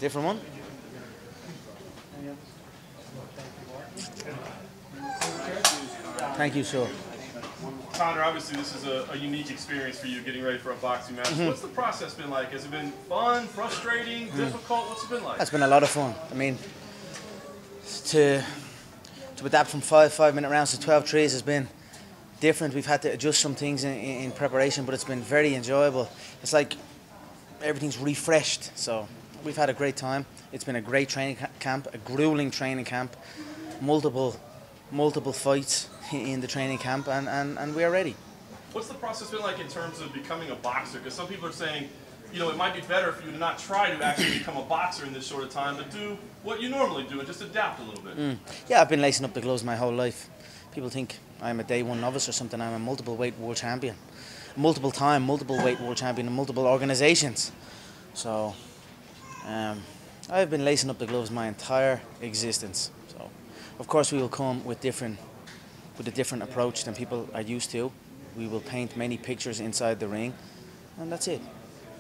different one. Thank you, sir. Conor, obviously this is a unique experience for you, getting ready for a boxing match. What's the process been like? Has it been fun, frustrating, difficult? What's it been like? It's been a lot of fun. I mean, to adapt from five-minute rounds to 12 threes has been different. We've had to adjust some things in preparation, but it's been very enjoyable. It's like everything's refreshed, so we've had a great time. It's been a great training camp, a grueling training camp, multiple fights in the training camp, and we are ready. What's the process been like in terms of becoming a boxer? Because some people are saying, you know, it might be better for you to not try to actually become a boxer in this short of time, but do what you normally do and just adapt a little bit. Yeah, I've been lacing up the gloves my whole life. People think I'm a day one novice or something. I'm a multiple weight world champion, multiple weight world champion in multiple organizations. So I've been lacing up the gloves my entire existence. So of course we will come with a different approach than people are used to. We will paint many pictures inside the ring, and that's it.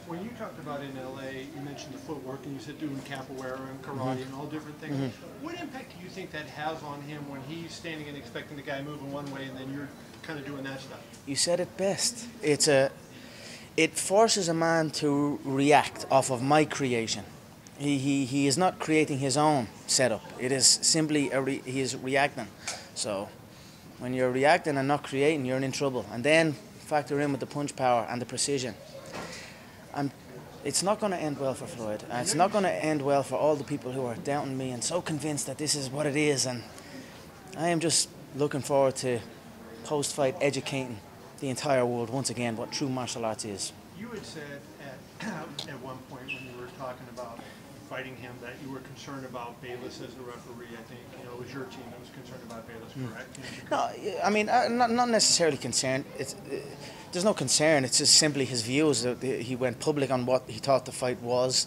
When you talked about in LA, you mentioned the footwork, and you said doing capoeira and karate and all different things. What impact do you think that has on him when he's standing and expecting the guy moving one way, and then you're kind of doing that stuff? You said it best. It forces a man to react off of my creation. He is not creating his own setup. It is simply he is reacting. So when you're reacting and not creating, you're in trouble. And then factor in with the punch power and the precision. It's not going to end well for Floyd. It's not going to end well for all the people who are doubting me and so convinced that this is what it is. And I am just looking forward to post-fight educating the entire world once again what true martial arts is. You had said at one point when you were talking about fighting him that you were concerned about Bayless as a referee. I think it was your team that was concerned about Bayless, correct? No, I mean not necessarily concerned. There's no concern. It's just simply his views. He went public on what he thought the fight was.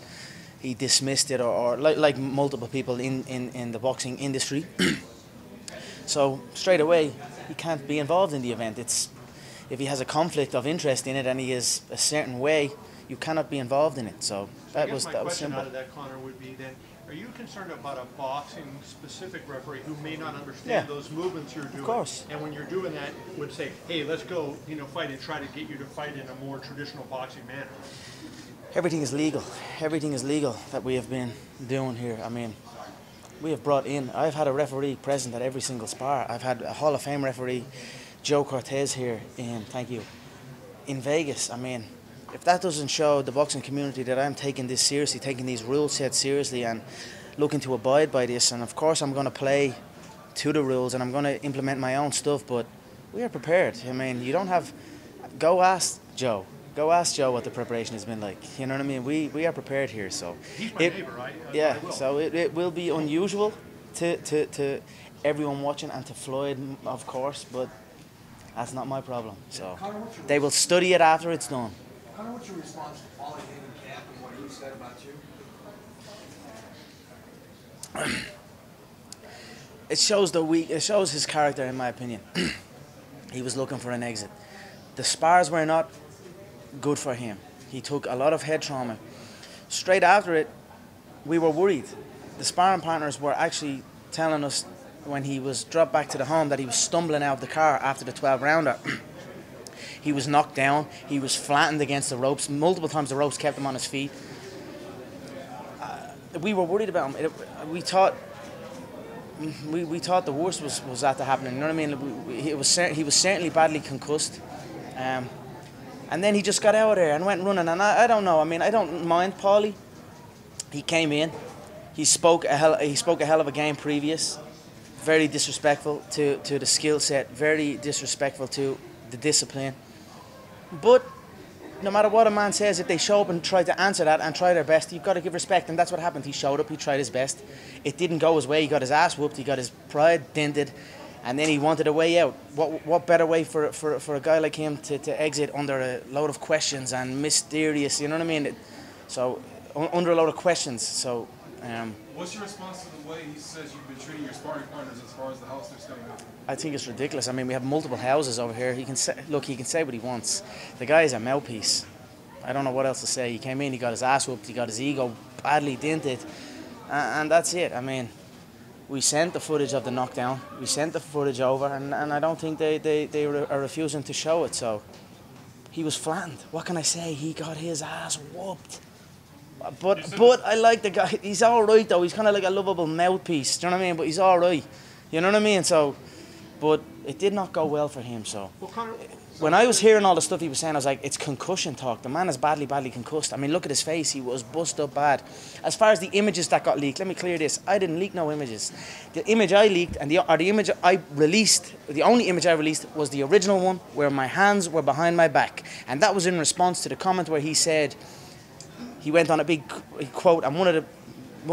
He dismissed it, or like multiple people in the boxing industry. So straight away, he can't be involved in the event. If he has a conflict of interest in it and he is a certain way, you cannot be involved in it. So that was simple. My question out of that, Conor, would be then: are you concerned about a boxing-specific referee who may not understand those movements you're doing? Of course. And when you're doing that, would say, "Hey, let's go, fight and try to get you to fight in a more traditional boxing manner." Everything is legal. Everything is legal that we have been doing here. I mean, we have brought in. I've had a referee present at every single spar. I've had a Hall of Fame referee, Joe Cortez, here in Vegas. I mean, if that doesn't show the boxing community that I'm taking this seriously, taking these rule sets seriously, and looking to abide by this, and of course I'm going to play to the rules and I'm going to implement my own stuff, but we are prepared. I mean, you don't have. Go ask Joe. Go ask Joe what the preparation has been like. You know what I mean? We are prepared here, so. He's my neighbor, right? Yeah, so it will be unusual to everyone watching and to Floyd, of course, but that's not my problem. So they will study it after it's done. Conor, what's your response to Paulie in camp and what he said about you? It shows his character, in my opinion. He was looking for an exit. The spars were not good for him. He took a lot of head trauma. Straight after it, we were worried. The sparring partners were actually telling us when he was dropped back to the home that he was stumbling out of the car after the 12-rounder. He was knocked down. He was flattened against the ropes. Multiple times the ropes kept him on his feet. We were worried about him. We thought the worst was after happening. You know what I mean? He was certainly badly concussed. And then he just got out of there and went running. And I don't know. I mean, I don't mind Paulie. He came in. He spoke a hell of a game previous. Very disrespectful to the skill set. Very disrespectful to the discipline. But no matter what a man says, if they show up and try to answer that and try their best, you've got to give respect. And that's what happened. He showed up. He tried his best. It didn't go his way. He got his ass whooped. He got his pride dented. And then he wanted a way out. What better way for a guy like him to exit under a load of questions and mysterious, you know what I mean? So, under a load of questions. So, what's your response to the way he says you've been treating your sparring partners as far as the house they're staying at? I think it's ridiculous. I mean, we have multiple houses over here. He can say what he wants. The guy is a mouthpiece. I don't know what else to say. He came in, he got his ass whooped, he got his ego badly, didn't it? And that's it. I mean, we sent the footage of the knockdown. We sent the footage over, and I don't think they are refusing to show it. So he was flattened. What can I say? He got his ass whooped. But I like the guy. He's all right, though. He's kind of like a lovable mouthpiece. Do you know what I mean? But he's all right. You know what I mean? So, but it did not go well for him. So when I was hearing all the stuff he was saying, I was like, it's concussion talk. The man is badly concussed. I mean, look at his face. He was bust up bad. As far as the images that got leaked, let me clear this. I didn't leak no images. The image I leaked and the image I released, the only image I released was the original one where my hands were behind my back. And that was in response to the comment where he said, he went on a big quote, and one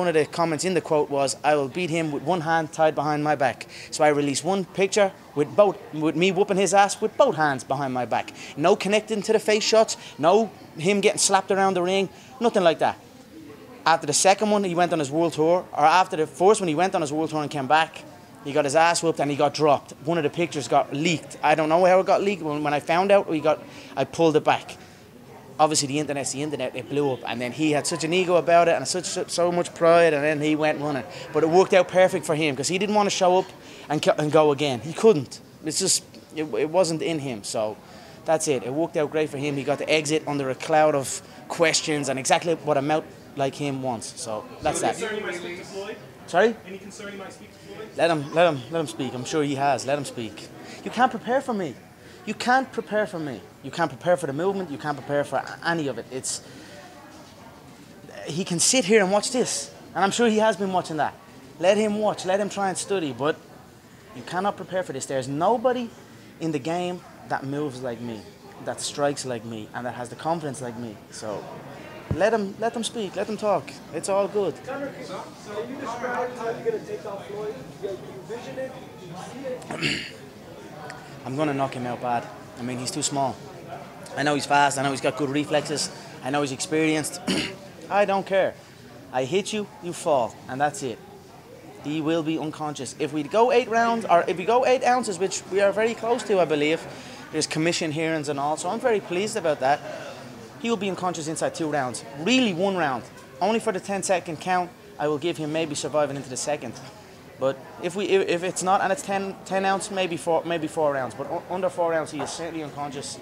of the comments in the quote was, I will beat him with one hand tied behind my back. So I released one picture with me whooping his ass with both hands behind my back. No connecting to the face shots, no him getting slapped around the ring, nothing like that. After the second one, he went on his world tour, or after the first one, he went on his world tour and came back. He got his ass whooped and he got dropped. One of the pictures got leaked. I don't know how it got leaked. When I found out, I pulled it back. Obviously, the internet's the internet. It blew up, and then he had such an ego about it and so much pride, and then he went running. But it worked out perfect for him because he didn't want to show up and go again. He couldn't. It's just it wasn't in him. So that's it. It worked out great for him. He got to exit under a cloud of questions and exactly what a mouth like him wants. So that's that. Any concern you might speak to Floyd? Sorry? Any concern you might speak to Floyd? Let him speak. I'm sure he has. Let him speak. You can't prepare for me. You can't prepare for me. You can't prepare for the movement. You can't prepare for any of it. He can sit here and watch this, and I'm sure he has been watching that. Let him watch. Let him try and study. But you cannot prepare for this. There's nobody in the game that moves like me, that strikes like me, and that has the confidence like me. So let them speak. Let them talk. It's all good. Conor, can you describe how you're going to take out Floyd? Can you envision it? Can you see it? I'm going to knock him out bad. I mean, he's too small. I know he's fast. I know he's got good reflexes. I know he's experienced. I don't care. I hit you, you fall, and that's it. He will be unconscious. If we go 8 rounds, or if we go 8 ounces, which we are very close to, I believe, there's commission hearings and all, so I'm very pleased about that. He will be unconscious inside 2 rounds. Really 1 round. Only for the 10-second count, I will give him maybe surviving into the second. But if it's not, and it's 10 ounce, maybe four rounds. But under 4 rounds, he is certainly unconscious,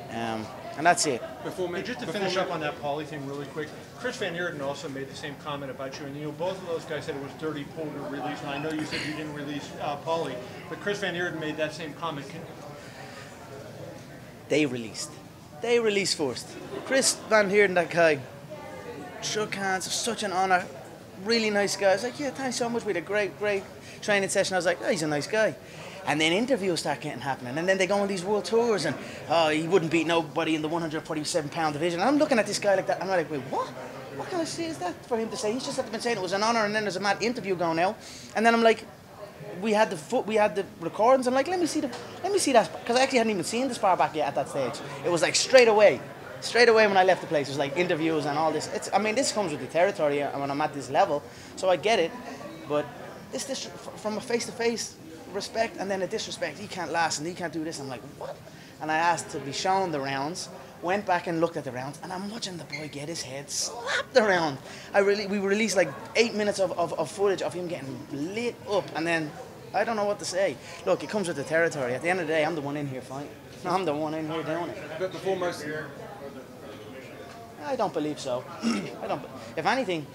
and that's it. Hey, just to finish up on that Paulie thing really quick, Chris Van Heerden also made the same comment about you, and both of those guys said it was dirty pull to release. And I know you said you didn't release Paulie, but Chris Van Heerden made that same comment. They released first. Chris Van Heerden, that guy, shook hands. Such an honour. Really nice guy. I was like, yeah, thanks so much. We had a great training session. I was like, oh, he's a nice guy. And then interviews start getting happening. And then they go on these world tours and, oh, he wouldn't beat nobody in the 147-pound division. And I'm looking at this guy like that. I'm like, wait, what? What kind of shit is that for him to say? He's just been saying it was an honour, and then there's a mad interview going out. And then I'm like, we had the recordings. I'm like, let me see that, because I actually hadn't even seen the spar back yet at that stage. It was like straight away when I left the place, it was like interviews and all this. I mean, this comes with the territory when I'm at this level, so I get it. But this from a face-to-face respect, and then a disrespect. He can't last and he can't do this. I'm like, what? And I asked to be shown the rounds. Went back and looked at the rounds, and I'm watching the boy get his head slapped around. We released like 8 minutes of footage of him getting lit up, and then I don't know what to say. Look, it comes with the territory. At the end of the day, I'm the one in here fighting. I'm the one in here doing it. But before most... I don't believe so. If anything,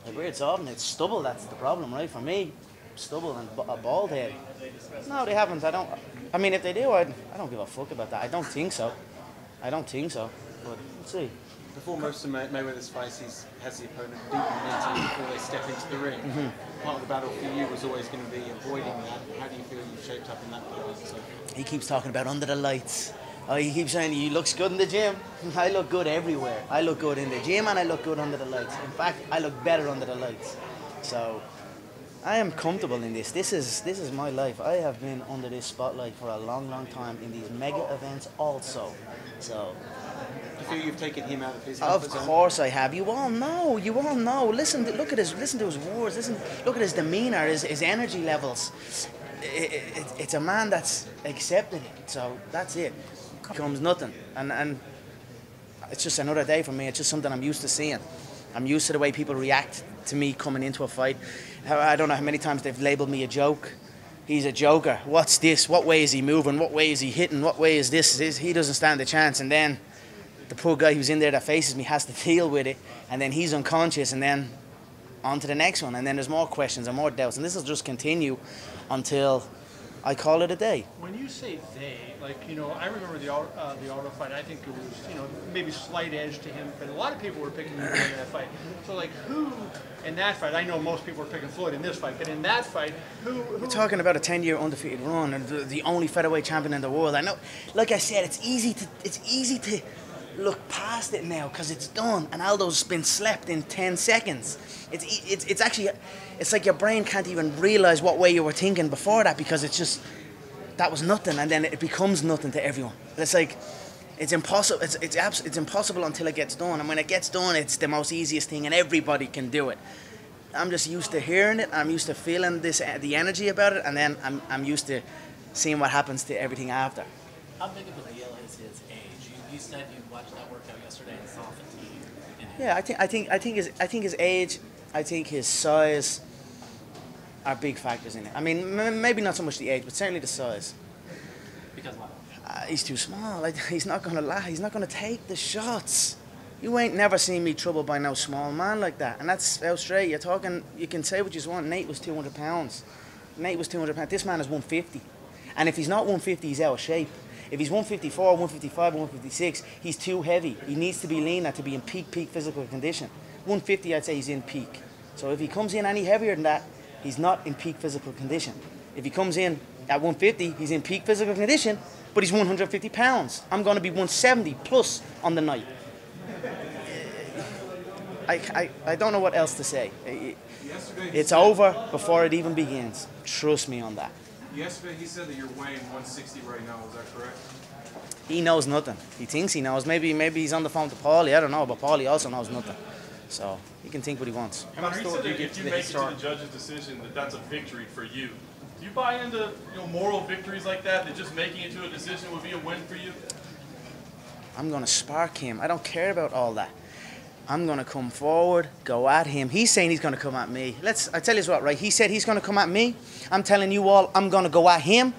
like we're solving it's stubble that's the problem, right? For me, stubble and a bald head. No, they haven't. I mean, if they do, I don't give a fuck about that. I don't think so. But we'll see. Before most of Mayweather's fights, he has the opponent beaten mentally before they step into the ring. Part of the battle for you was always going to be avoiding that. How do you feel you've shaped up in that regard? So? He keeps talking about under the lights. Oh, he keeps saying he looks good in the gym. I look good everywhere. I look good in the gym and I look good under the lights. In fact, I look better under the lights. So I am comfortable in this. This is my life. I have been under this spotlight for a long, long time in these mega events also. So do you feel you've taken him out of his comfort zone? Of course I have. You all know. Listen to his words. Look at his demeanor, his energy levels. It's a man that's accepted it. So that's it. Becomes nothing, and it's just another day for me. It's just something I'm used to seeing. I'm used to the way people react to me coming into a fight. I don't know how many times they've labelled me a joke. He's a joker. What's this? What way is he moving? What way is he hitting? What way is this? He doesn't stand a chance. And then the poor guy who's in there that faces me has to deal with it. And then he's unconscious. And then on to the next one. And then there's more questions and more doubts. And this will just continue until I call it a day. When you say they, like, you know, I remember the auto fight. I think it was, you know, maybe slight edge to him, but a lot of people were picking you in that fight. So, like, who in that fight? I know most people were picking Floyd in this fight, but in that fight, who? We're talking about a 10-year undefeated run and the only featherweight champion in the world. I know, like I said, it's easy to look past it now because it's done, and Aldo's been slept in 10 seconds. It's actually, it's like your brain can't even realize what way you were thinking before that, because it's just, that was nothing, and then it becomes nothing to everyone. It's like, it's impossible. It's impossible until it gets done, and when it gets done, it's the most easiest thing, and everybody can do it. I'm just used to hearing it. I'm used to feeling the energy about it, and then I'm used to seeing what happens to everything after. How big of a deal is his age? You said you watched that workout yesterday and saw fatigue. Yeah, I think his age, I think his size are big factors in it. I mean, maybe not so much the age, but certainly the size. Because what? He's too small. Like, he's not gonna take the shots. You ain't never seen me troubled by no small man like that. And that's how straight you're talking. You can say what you want. Nate was 200 pounds. Nate was 200 pounds. This man is 150. And if he's not 150, he's out of shape. If he's 154, 155, 156, he's too heavy. He needs to be leaner to be in peak physical condition. 150, I'd say he's in peak. So if he comes in any heavier than that, he's not in peak physical condition. If he comes in at 150, he's in peak physical condition, but he's 150 pounds. I'm going to be 170 plus on the night. I don't know what else to say. It's over before it even begins. Trust me on that. Yesterday he said that you're weighing 160 right now. Is that correct? He knows nothing. He thinks he knows. Maybe he's on the phone to Paulie. I don't know, but Paulie also knows nothing. So he can think what he wants. Connor, he said that if you make it to the judge's decision, that's a victory for you. Do you buy into moral victories like that? That just making it to a decision would be a win for you? I'm gonna spark him. I don't care about all that. I'm gonna come forward, go at him. He's saying he's gonna come at me. I tell you what, right? He said he's gonna come at me. I'm telling you all, I'm gonna go at him.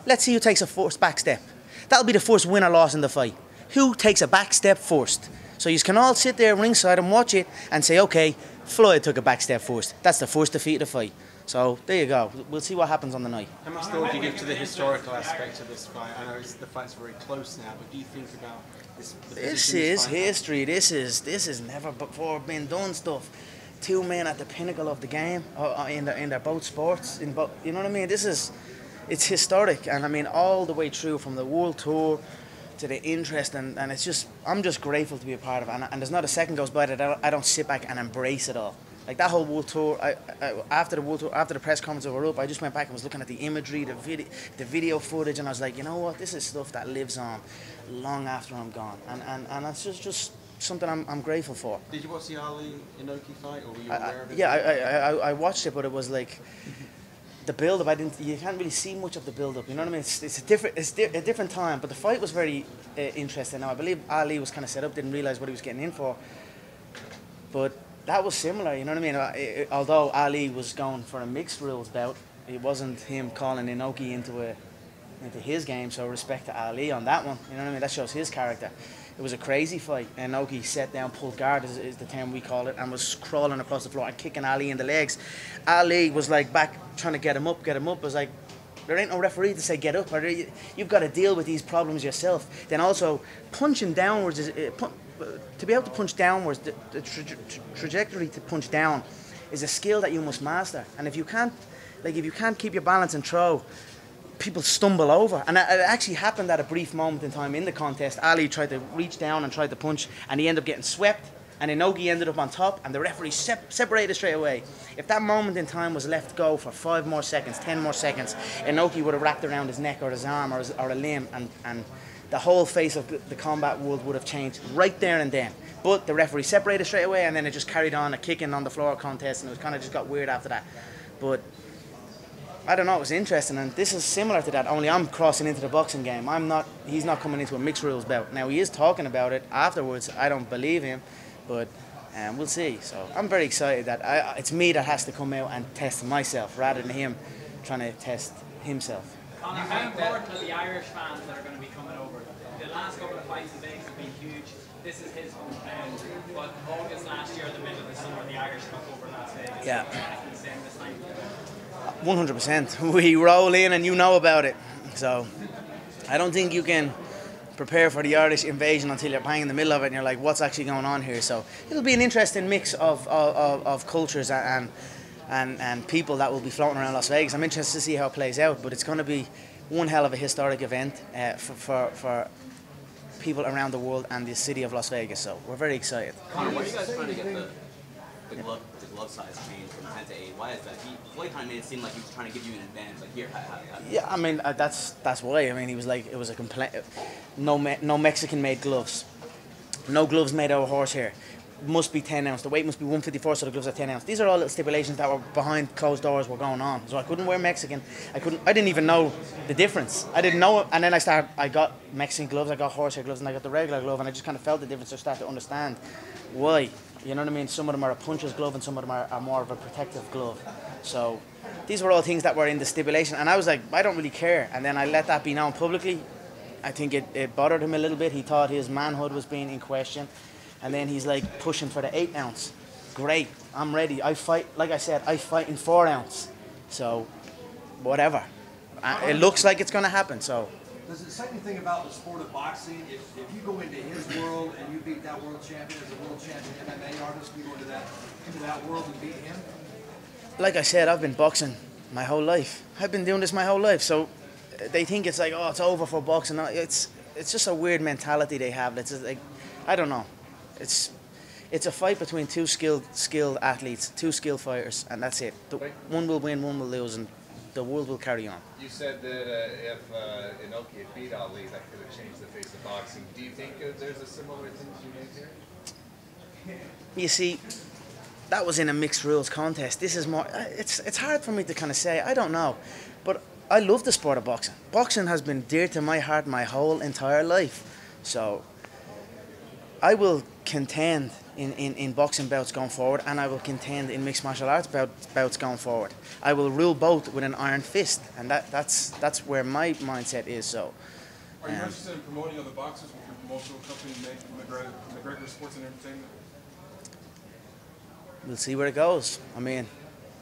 Let's see who takes a first back step. That'll be the first win or loss in the fight. Who takes a back step first? So you can all sit there ringside and watch it and say, okay, Floyd took a back step first. That's the first defeat of the fight. So there you go. We'll see what happens on the night. How much thought do you give to the historical aspect of this fight? I know the fight's very close now, but do you think about this? This is history. This is never before been done stuff. Two men at the pinnacle of the game in their both sports. You know what I mean? It's historic, and I mean all the way through from the world tour to the interest, and it's just, I'm just grateful to be a part of it, and there's not a second goes by that I don't sit back and embrace it all. Like that whole world tour, after the press conference over up, I just went back and was looking at the imagery, the video footage, and I was like, you know what, this is stuff that lives on long after I'm gone, and that's just something I'm grateful for. Did you watch the Ali Inoki fight, or were you aware of it? Yeah, I watched it, but it was like the build-up. You can't really see much of the build-up. You know what I mean? It's a different time, but the fight was very interesting. Now I believe Ali was kind of set up, didn't realize what he was getting in for, but that was similar. You know what I mean? Although Ali was going for a mixed rules bout, it wasn't him calling Inoki into his game. So respect to Ali on that one. You know what I mean? That shows his character. It was a crazy fight. Inoki sat down, pulled guard is the term we call it, and was crawling across the floor and kicking Ali in the legs. Ali was like back trying to get him up. It was like, there ain't no referee to say get up. You've got to deal with these problems yourself. Then also punching downwards to be able to punch downwards, the trajectory to punch down is a skill that you must master. And if you can't keep your balance and throw, people stumble over. And it actually happened at a brief moment in time in the contest. Ali tried to reach down and tried to punch, and he ended up getting swept, and Inoki ended up on top, and the referee separated straight away. If that moment in time was left go for 5 more seconds, 10 more seconds, Inoki would have wrapped around his neck or his arm or a limb, and the whole face of the combat world would have changed right there and then. But the referee separated straight away, and then it just carried on a kicking on the floor contest, and it kind of just got weird after that. But I don't know, it was interesting, and this is similar to that, only I'm crossing into the boxing game. He's not coming into a mixed rules bout. Now, he is talking about it afterwards. I don't believe him, but And we'll see. So I'm very excited that it's me that has to come out and test myself rather than him trying to test himself. Conor, how important are the Irish fans that are going to be coming over? The last couple of fights in Vegas have been huge. This is his hometown. But August last year, in the middle of the summer, the Irish took over Las Vegas. Yeah. Exactly the same this time. 100%. We roll in and you know about it. So I don't think you can prepare for the Irish invasion until you're bang in the middle of it and you're like, what's actually going on here? So it'll be an interesting mix of cultures and people that will be floating around Las Vegas. I'm interested to see how it plays out, but it's going to be one hell of a historic event for people around the world and the city of Las Vegas. So we're very excited. Conor, why are you guys trying to get the glove size changed from 10 to 8? Why is that? Floyd kind of made it seem like he was trying to give you an advantage. Like here, yeah, I mean that's why. I mean he was like, it was a complaint. No Mexican made gloves. No gloves made out of horsehair. Must be 10 ounce. The weight must be 154, so the gloves are 10 ounce. These are all little stipulations that were behind closed doors were going on. So I couldn't wear Mexican. I didn't even know the difference. I didn't know it. And then I got Mexican gloves, I got horsehair gloves, and I got the regular glove, and I just kind of felt the difference. I started to understand why. You know what I mean? Some of them are a puncher's glove, and some of them are more of a protective glove. So these were all things that were in the stipulation, and I was like, I don't really care. And then I let that be known publicly. I think it bothered him a little bit. He thought his manhood was being in question. And then he's like pushing for the 8 ounce. Great, I'm ready. I fight, like I said, I fight in 4 ounce. So, whatever. It looks like it's going to happen. So. Does the second thing about the sport of boxing, if you go into his world and you beat that world champion as a world champion MMA artist, you go into that world and beat him? Like I said, I've been boxing my whole life. I've been doing this my whole life. So they think it's like, oh, it's over for boxing. It's just a weird mentality they have. It's just like, I don't know. It's a fight between two skilled athletes, two skilled fighters, and that's it. One will win, one will lose, and the world will carry on. You said that if Inoki had beat Ali, that could have changed the face of boxing. Do you think there's a similar thing you made here? You see, that was in a mixed rules contest. This is more. It's hard for me to kind of say. I don't know, but I love the sport of boxing. Boxing has been dear to my heart my whole entire life, so I will contend in boxing bouts going forward, and I will contend in mixed martial arts bouts going forward. I will rule both with an iron fist, and that's where my mindset is. So, are you interested in promoting other boxers with your promotional company, McGregor Sports and Entertainment? We'll see where it goes. I mean,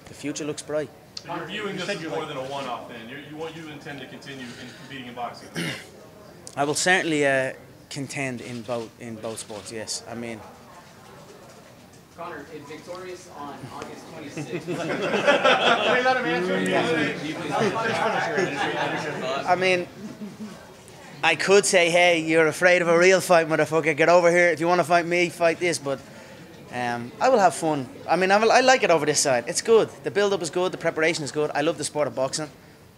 the future looks bright. So you're viewing this as more than a one-off, then. You intend to continue competing in boxing. I will certainly contend in both sports. Yes, I mean. Conor is victorious on August 26th. Let him answer. I mean, I could say, hey, you're afraid of a real fight, motherfucker. Get over here. If you want to fight me, fight this. But I will have fun. I mean, I like it over this side. It's good. The build-up is good. The preparation is good. I love the sport of boxing.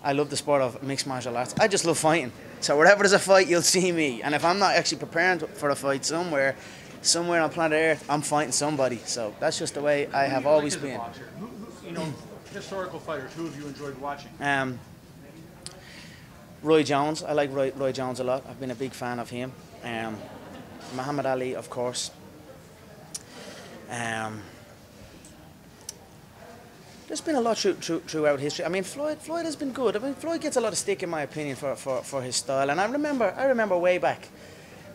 I love the sport of mixed martial arts. I just love fighting. So wherever there's a fight, you'll see me. And if I'm not actually preparing for a fight somewhere on planet Earth, I'm fighting somebody. So that's just the way I have always been. Historical fighters, who have you enjoyed watching? Roy Jones. I like Roy Jones a lot. I've been a big fan of him. Muhammad Ali, of course. There's been a lot throughout history. I mean, Floyd has been good. I mean, Floyd gets a lot of stick, in my opinion, for his style. And I remember way back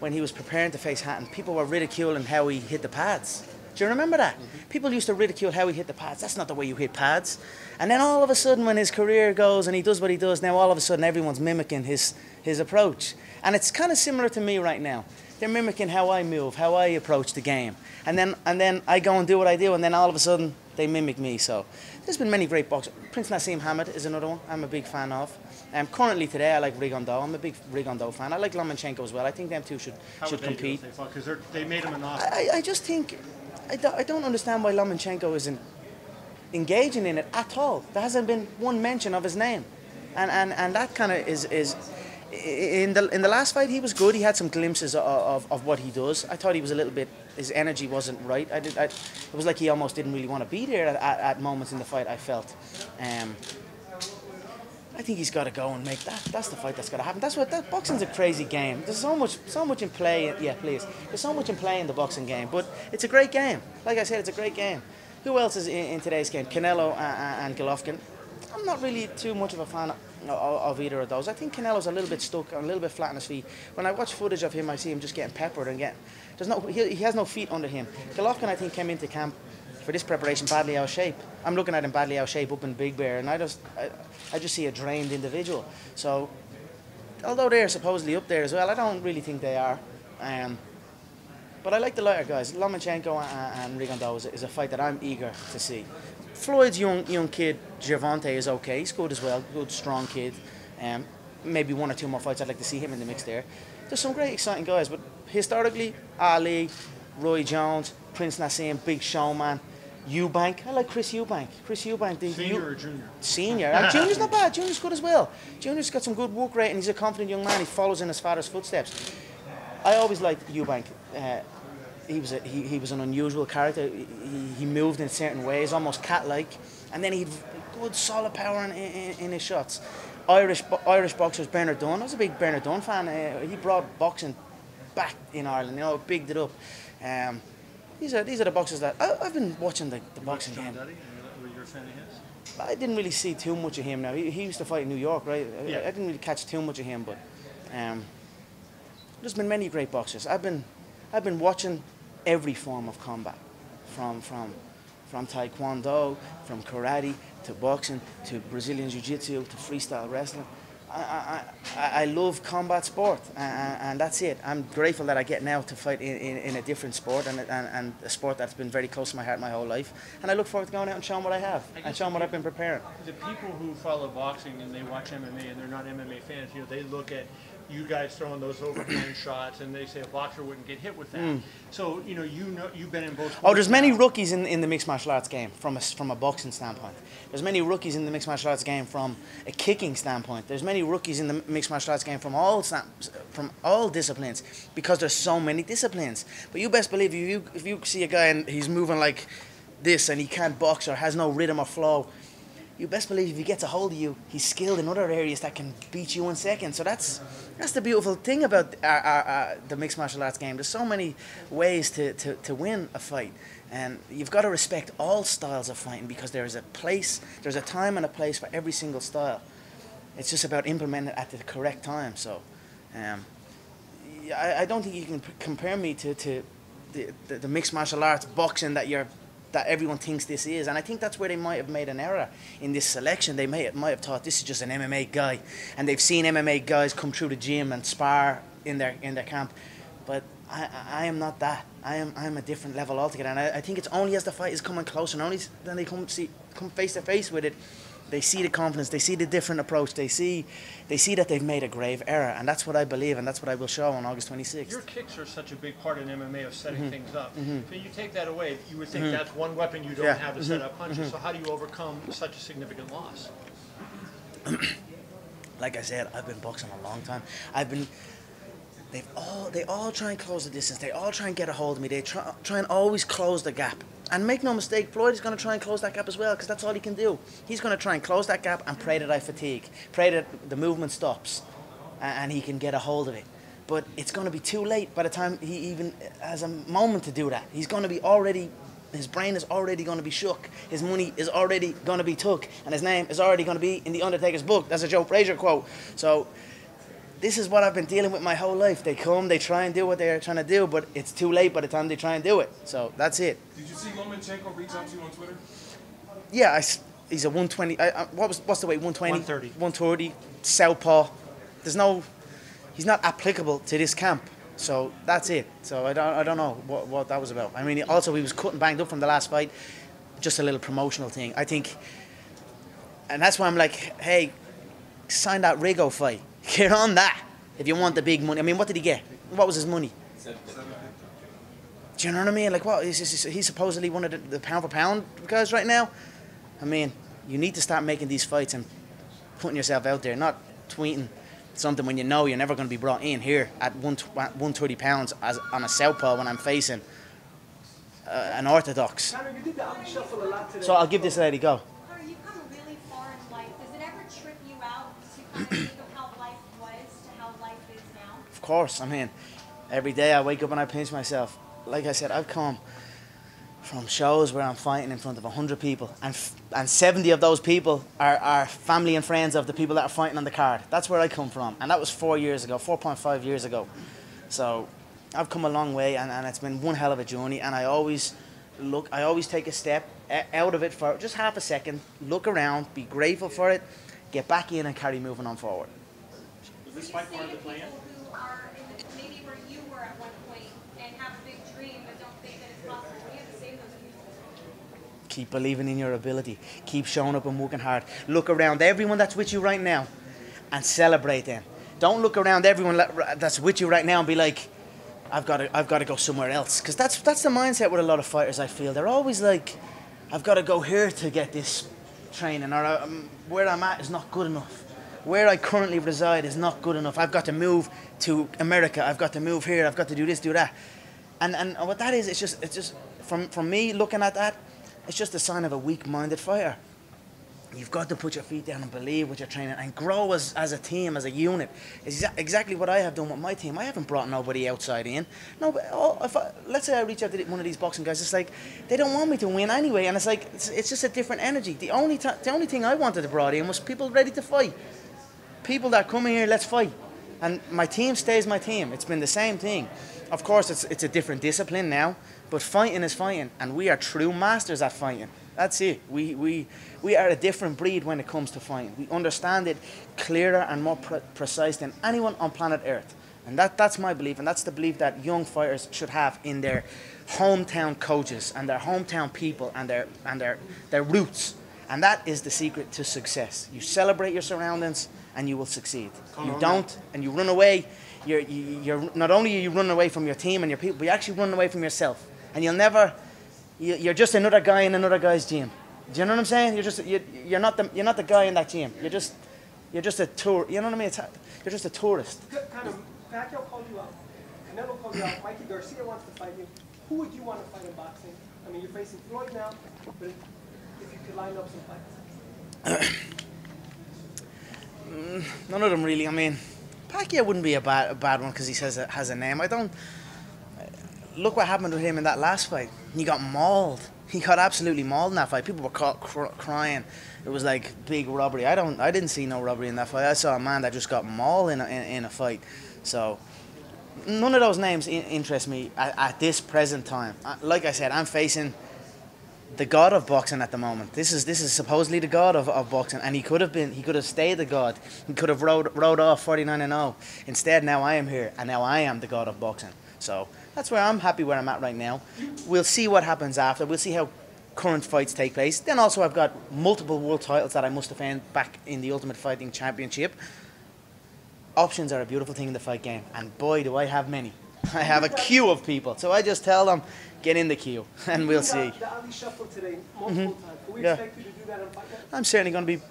when he was preparing to face Hatton, people were ridiculing how he hit the pads. Do you remember that? People used to ridicule how he hit the pads. That's not the way you hit pads. And then all of a sudden, when his career goes and he does what he does, now all of a sudden everyone's mimicking his approach. And it's kind of similar to me right now. They're mimicking how I move, how I approach the game. And then I go and do what I do, and then all of a sudden they mimic me. So there's been many great boxers. Prince Nassim Hamed is another one I'm a big fan of. Currently today I like Rigondeaux. I'm a big Rigondeaux fan. I like Lomachenko as well. I think them two should compete. Because they made him an offer. I just think, I don't understand why Lomachenko isn't engaging in it at all. There hasn't been one mention of his name. And that kind of is in the last fight he was good. He had some glimpses of what he does. I thought he was a little bit, his energy wasn't right. It was like he almost didn't really want to be there at moments in the fight, I felt. I think he's got to go and make that. That's the fight that's got to happen. Boxing's a crazy game. There's so much in play. Yeah, please. There's so much in play in the boxing game, but it's a great game. Like I said, it's a great game. Who else is in today's game? Canelo and Golovkin. I'm not really too much of a fan of either of those. I think Canelo's a little bit stuck, a little bit flat on his feet. When I watch footage of him, I see him just getting peppered and he has no feet under him. Golovkin, I think, came into camp for this preparation badly out of shape. I'm looking at him badly out of shape up in Big Bear, and I just see a drained individual. So, although they're supposedly up there as well, I don't really think they are. But I like the lighter guys. Lomachenko and Rigondeaux is a fight that I'm eager to see. Floyd's young kid, Gervonta, is okay. He's good as well. Good, strong kid. Maybe one or two more fights I'd like to see him in the mix there. There's some great, exciting guys, but historically, Ali, Roy Jones, Prince Nassim, Big Showman, Eubank. I like Chris Eubank. Senior or junior? Senior. Junior's not bad. Junior's good as well. Junior's got some good work rate, and he's a confident young man. He follows in his father's footsteps. I always liked Eubank. He was an unusual character. He moved in certain ways, almost cat-like, and then he'd good solid power in his shots. Irish boxers, Bernard Dunn. I was a big Bernard Dunn fan. He brought boxing back in Ireland. Bigged it up. These are the boxers that I've been watching the boxing game. Were you a fan of his? I didn't really see too much of him now. He used to fight in New York, right? Yeah. I didn't really catch too much of him, but there's been many great boxers. I've been watching every form of combat, from taekwondo, from karate to boxing to Brazilian jiu-jitsu to freestyle wrestling. I love combat sport, and that's it. I'm grateful that I get now to fight in a different sport and a sport that's been very close to my heart my whole life. And I look forward to going out and showing what I have and showing what I've been preparing. The people who follow boxing and they watch MMA and they're not MMA fans, they look at you guys throwing those overhand shots, and they say a boxer wouldn't get hit with that. So you've been in both sports. Oh, there's many rookies in the mixed martial arts game from a boxing standpoint. There's many rookies in the mixed martial arts game from a kicking standpoint. There's many rookies in the mixed martial arts game from all disciplines, because there's so many disciplines. But you best believe if you see a guy and he's moving like this and he can't box or has no rhythm or flow, you best believe if he gets a hold of you, he's skilled in other areas that can beat you in seconds. So that's the beautiful thing about the mixed martial arts game. There's so many ways to win a fight, and you've got to respect all styles of fighting, because there's a time and a place for every single style. It's just about implementing it at the correct time. So I don't think you can compare me to the mixed martial arts boxing that everyone thinks this is, and I think that's where they might have made an error in this selection. They might have thought this is just an MMA guy, and they've seen MMA guys come through the gym and spar in their camp, but I am not that. I'm a different level altogether, and I think it's only as the fight is coming closer, and only then they come face to face with it, they see the confidence, they see the different approach, they see that they've made a grave error, and that's what I believe, and that's what I will show on August 26th. Your kicks are such a big part in MMA of setting things up. So you take that away, you would think that's one weapon you don't have to set up punches. So how do you overcome such a significant loss? Like I said, I've been boxing a long time. They all try and close the distance. They all try and get a hold of me. They try and always close the gap. And make no mistake, Floyd is going to try and close that gap as well, because that's all he can do. He's going to try and close that gap and pray that I fatigue, pray that the movement stops, and he can get a hold of it. But it's going to be too late by the time he even has a moment to do that. He's going to be his brain is already going to be shook. His money is already going to be took, and his name is already going to be in the Undertaker's book. That's a Joe Frazier quote. So this is what I've been dealing with my whole life. They come, they try and do what they're trying to do, but it's too late by the time they try and do it. So that's it. Did you see Lomachenko reach out to you on Twitter? Yeah, he's a 120. What's the weight? 120? 130. 130. Southpaw. He's not applicable to this camp. So that's it. So I don't know what that was about. I mean, also he was cut and banged up from the last fight. Just a little promotional thing, I think. And that's why I'm like, hey, sign that Rigo fight. Get on that if you want the big money. I mean, what did he get? What was his money? Do you know what I mean? Like, what? He's supposedly one of the pound-for-pound guys right now? I mean, you need to start making these fights and putting yourself out there, not tweeting something when you know you're never going to be brought in here at 130 pounds on a southpaw when I'm facing an orthodox. Conor, you did the shuffle a lot today. So I'll give this lady go. Conor, you've come really far in life. Does it ever trip you out think of how life was to how life is now? Of course, I mean, every day I wake up and I pinch myself. Like I said, I've come from shows where I'm fighting in front of 100 people, and 70 of those people are family and friends of the people that are fighting on the card. That's where I come from, and that was 4.5 years ago. So I've come a long way, and it's been one hell of a journey, and I always take a step out of it for just half a second, look around, be grateful for it, get back in and carry moving on forward. Was this fight part of the plan? Who are maybe where you were at one point and have a big dream but don't think that it's possible, what do you have to say to those people? Keep believing in your ability. Keep showing up and working hard. Look around everyone that's with you right now and celebrate them. Don't look around everyone that's with you right now and be like, I've got to go somewhere else. Because that's the mindset with a lot of fighters, I feel. They're always like, I've got to go here to get this training, or where I'm at is not good enough. Where I currently reside is not good enough. I've got to move to America. I've got to move here. I've got to do this, do that. And what that is, it's just from me looking at that, it's just a sign of a weak-minded fighter. You've got to put your feet down and believe what you're training and grow as a team, as a unit. It's exactly what I have done with my team. I haven't brought nobody outside in. No, but let's say I reach out to one of these boxing guys, it's like they don't want me to win anyway, and it's like it's just a different energy. The only thing I wanted to brought in was people ready to fight. People that come in here, let's fight. And my team stays my team. It's been the same thing. Of course, it's a different discipline now, but fighting is fighting, and we are true masters at fighting. That's it. We are a different breed when it comes to fighting. We understand it clearer and more precise than anyone on planet Earth. And that's my belief, and that's the belief that young fighters should have in their hometown coaches and their hometown people and their roots. And that is the secret to success. You celebrate your surroundings and you will succeed. You don't and you run away, you're not only are you running away from your team and your people, but you're actually running away from yourself. And you're just another guy in another guy's gym. Do you know what I'm saying? You're not the guy in that gym. You're just a tour. You know what I mean? You're just a tourist. Kind of, Pacquiao called you out. Canelo called you out. Mikey Garcia wants to fight you. Who would you want to fight in boxing? I mean, you're facing Floyd now, but if you could line up some fights. None of them really. I mean, Pacquiao wouldn't be a bad one because he has a name. Look what happened to him in that last fight. He got mauled. He got absolutely mauled in that fight. People were caught crying. It was like big robbery. I didn't see no robbery in that fight. I saw a man that just got mauled in a fight. So none of those names interest me at this present time. Like I said, I'm facing the god of boxing at the moment. This is supposedly the god of boxing, and he could have stayed the god. He could have rode off 49-0. Instead, now I am here, and now I am the god of boxing. So that's where I'm happy where I'm at right now. We'll see what happens after. We'll see how current fights take place. Then also I've got multiple world titles that I must defend back in the Ultimate Fighting Championship. Options are a beautiful thing in the fight game, and boy do I have many. I have a queue of people, so I just tell them, get in the queue, and we'll see. The Ali Shuffle today, multiple times. Can we expect you to do that on Fight Night? I'm certainly going to be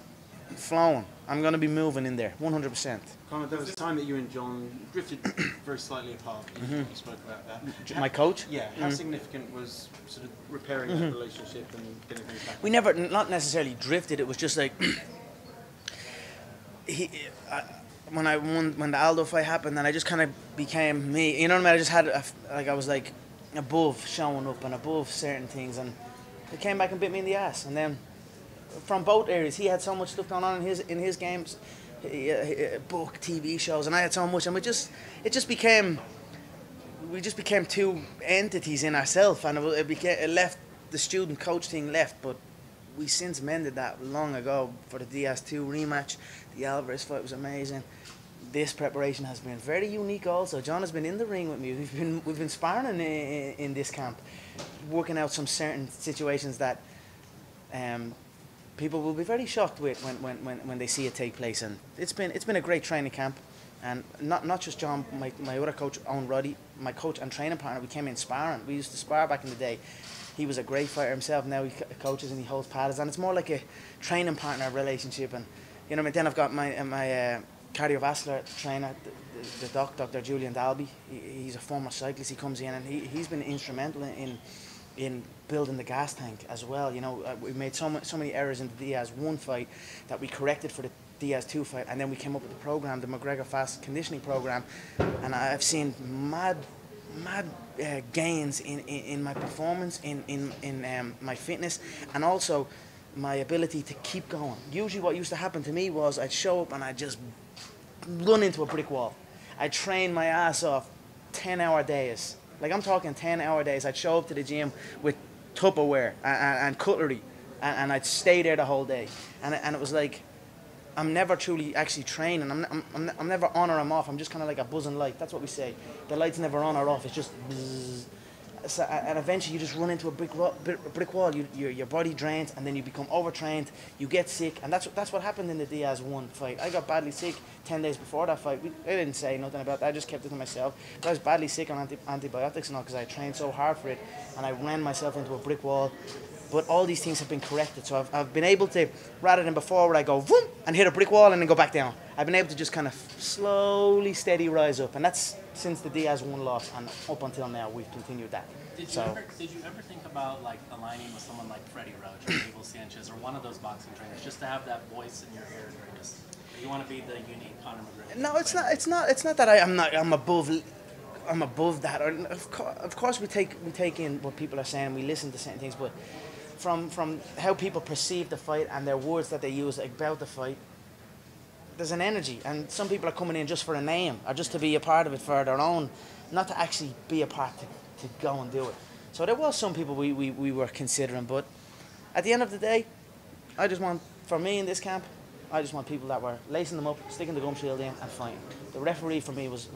flowing. I'm going to be moving in there, 100%. Conor, there was a time that you and John drifted very slightly apart. You spoke about that. My coach? Yeah. How significant was sort of repairing that relationship and getting things back? We never, not necessarily drifted. It was just like when the Aldo fight happened, and I just kind of became me. You know what I mean? I just had I was like above showing up and above certain things, and it came back and bit me in the ass. And then from both areas, he had so much stuff going on in his games, book, TV shows, and I had so much, and we just became two entities in ourselves, and it left the student coach thing left, but we since mended that long ago for the Diaz-2 rematch. The Alvarez fight was amazing. This preparation has been very unique also. John has been in the ring with me. We've been sparring in this camp, working out some certain situations that people will be very shocked with when they see it take place. And it's been a great training camp. And not just John, my other coach, Owen Roddy, my coach and training partner, we came in sparring. We used to spar back in the day. He was a great fighter himself. Now he coaches and he holds paddles, and it's more like a training partner relationship. And you know, then I've got my cardiovascular trainer, the Dr. Julian Dalby. He's a former cyclist. He comes in and he's been instrumental in building the gas tank as well. You know, we made so many errors in the Diaz-1 fight that we corrected for Diaz 2 fight, and then we came up with the program, the McGregor Fast Conditioning Program, and I've seen mad gains in my performance, in my fitness, and also my ability to keep going. Usually what used to happen to me was I'd show up and I'd just run into a brick wall. I'd train my ass off 10-hour days. Like, I'm talking 10-hour days. I'd show up to the gym with Tupperware and cutlery, and I'd stay there the whole day. And it was like, I'm never truly actually training. I'm never on or I'm off. I'm just kind of like a buzzing light. That's what we say. The light's never on or off. It's just bzzz. So, and eventually you just run into a brick wall. Your body drains, and then you become overtrained. You get sick, and that's what happened in the Diaz 1 fight. I got badly sick 10 days before that fight. I didn't say nothing about that. I just kept it to myself. But I was badly sick on antibiotics and all because I trained so hard for it, and I ran myself into a brick wall. But all these things have been corrected. So I've been able to, rather than before where I go boom and hit a brick wall and then go back down, I've been able to just kind of steady rise up. And that's since the Diaz 1 loss, and up until now we've continued that. Did you ever think about like aligning with someone like Freddie Roach or Abel Sanchez or one of those boxing trainers, just to have that voice in your ear during this? You want to be the unique Conor McGregor? No, it's not. It's not that I'm above that. Or, of course, we take in what people are saying. We listen to certain things, but from how people perceive the fight and their words that they use about the fight, there's an energy, and some people are coming in just for a name or just to be a part of it for their own, not to actually be a part to go and do it. So there was some people we were considering, but at the end of the day, I just want, for me in this camp, I just want people that were lacing them up, sticking the gum shield in and fighting. The referee for me was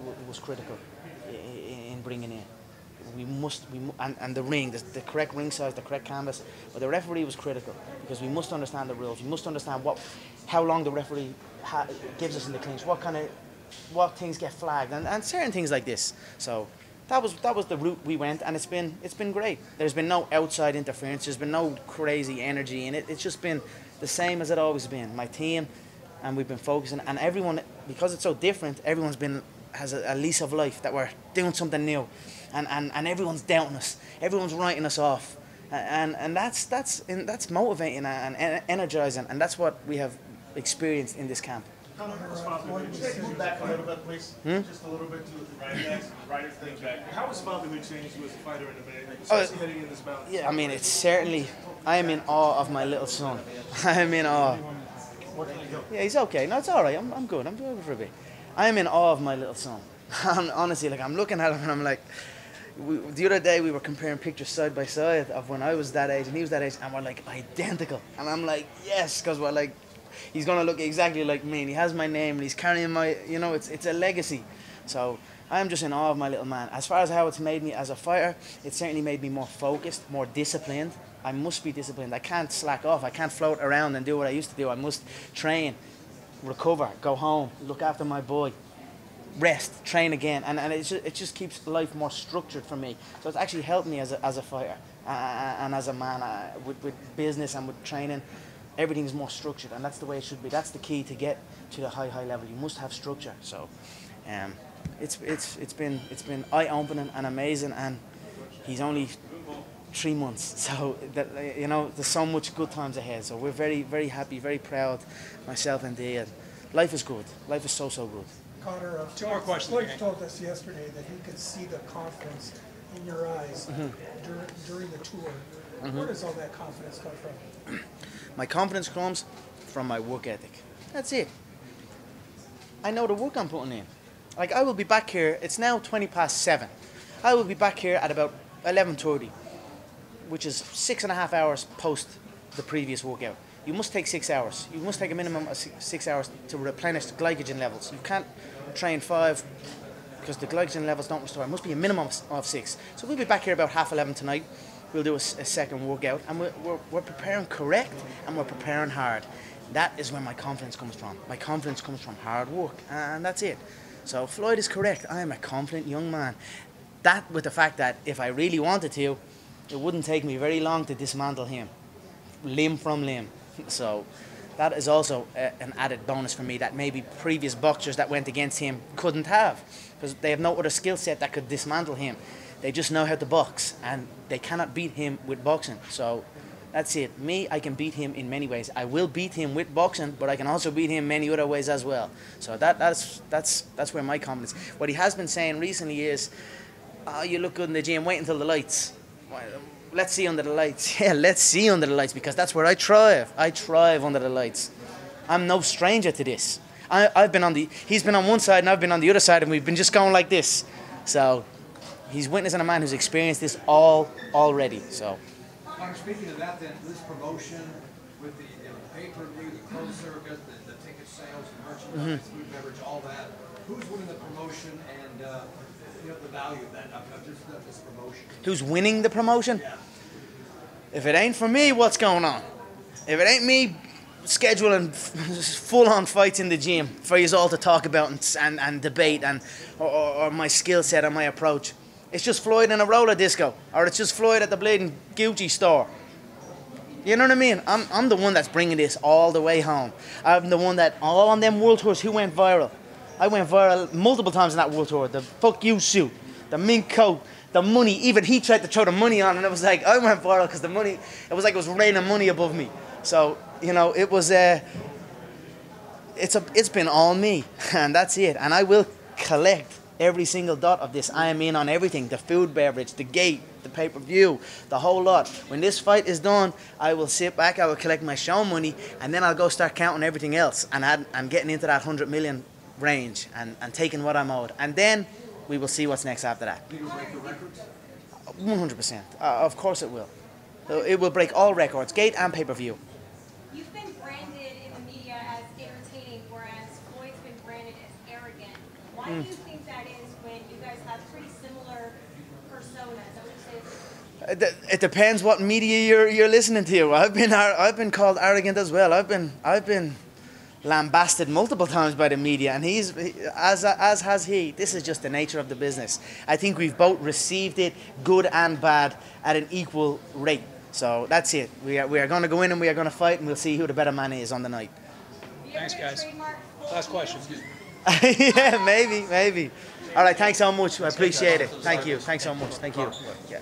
critical in bringing in. And the ring, the correct ring size, the correct canvas, but the referee was critical because we must understand the rules. We must understand how long the referee gives us in the clinch, what things get flagged, and certain things like this. So that was the route we went, and it's been great. There's been no outside interference. There's been no crazy energy in it. It's just been the same as it always been. My team, and we've been focusing, and everyone, because it's so different, everyone's has a lease of life that we're doing something new. And everyone's doubting us. Everyone's writing us off, and that's motivating and energizing, and that's what we have experienced in this camp. Move back a little bit, please. Just a little bit to the right thing back. How has fatherhood changed you as a fighter in the bag, especially heading in this bout? Yeah, I mean, it's certainly. I am in awe of my little son. I am in awe. Yeah, he's okay. No, it's all right. I'm good. I'm good for a bit. I am in awe of my little son. Honestly, like, I'm looking at him and I'm like. The other day we were comparing pictures side by side of when I was that age and he was that age, and we're like identical. And I'm like, yes, because we're like, he's gonna look exactly like me, and he has my name, and he's carrying my, it's a legacy. So I'm just in awe of my little man. As far as how it's made me as a fighter, it certainly made me more focused, more disciplined. I must be disciplined. I can't slack off. I can't float around and do what I used to do. I must train, recover, go home, look after my boy. Rest, train again, and it just keeps life more structured for me. So it's actually helped me as a fighter and as a man with business and with training. Everything's more structured, and that's the way it should be. That's the key to get to the high level. You must have structure. So, it's been eye-opening and amazing, and he's only 3 months. So that, there's so much good times ahead. So we're very, very happy, very proud, myself and Dee. Life is good. Life is so good. Conor, two more questions. Floyd told us yesterday that he could see the confidence in your eyes during the tour. Where does all that confidence come from? My confidence comes from my work ethic. That's it. I know the work I'm putting in. Like, I will be back here. It's now 7:20. I will be back here at about 11:30, which is 6.5 hours post the previous workout. You must take 6 hours. You must take a minimum of 6 hours to replenish the glycogen levels. You can't train 5 because the glycogen levels don't restore. It must be a minimum of 6. So we'll be back here about 11:30 tonight. We'll do a second workout, and we're preparing correct, and we're preparing hard. That is where my confidence comes from. My confidence comes from hard work, and that's it. So Floyd is correct. I am a confident young man. That, with the fact that if I really wanted to, it wouldn't take me very long to dismantle him, limb from limb. So that is also an added bonus for me that maybe previous boxers that went against him couldn't have, because they have no other skill set that could dismantle him. They just know how to box, and they cannot beat him with boxing. So That's it. Me, I can beat him in many ways. I will beat him with boxing, but I can also beat him many other ways as well. So that's where my confidence. What he has been saying recently is, "Oh, you look good in the gym. Wait until the lights. Let's see under the lights." Yeah, let's see under the lights, because that's where I thrive. I thrive under the lights. I'm no stranger to this. He's been on one side and I've been on the other side, and we've been just going like this. So he's witnessing a man who's experienced this all already. So. Connor, speaking of that, then this promotion with the pay-per-view, the closed circuit, the ticket sales, the merchandise, food, beverage, all that. Who's winning the promotion, and the value of that? Of just this promotion. Who's winning the promotion? Yeah. If it ain't for me, what's going on? If it ain't me scheduling full-on fights in the gym for you all to talk about and debate, or my skill set and my approach. It's just Floyd in a roller disco, or it's just Floyd at the bleeding Gucci store. You know what I mean? I'm the one that's bringing this all the way home. I'm the one that, all on them world tours, who went viral? I went viral multiple times in that world tour. The fuck you suit, the mink coat, the money. Even he tried to throw the money on, and it was like, I went viral because the money, it was like it was raining money above me. So, it was, it's been all me, and that's it. And I will collect every single dot of this. I am in on everything: the food, beverage, the gate, the pay-per-view, the whole lot. When this fight is done, I will sit back, I will collect my show money, and then I'll go start counting everything else, and I'm getting into that 100 million range, and taking what I'm owed. And then we will see what's next after that. Will you break the records? 100%. Of course it will. It will break all records, gate and pay-per-view. You've been branded in the media as entertaining, whereas Floyd's been branded as arrogant. Why do you think that is, when you guys have pretty similar personas? I would say It depends what media you're listening to. I've been called arrogant as well. I've been lambasted multiple times by the media, and as has he. This is just the nature of the business. I think we've both received it, good and bad, at an equal rate. So that's it. We are going to go in and we are going to fight, and we'll see who the better man is on the night. Thanks, guys. Last question. Yeah, maybe. All right, thanks so much. I appreciate it. Thank you. Thanks so much. Thank you. Yeah.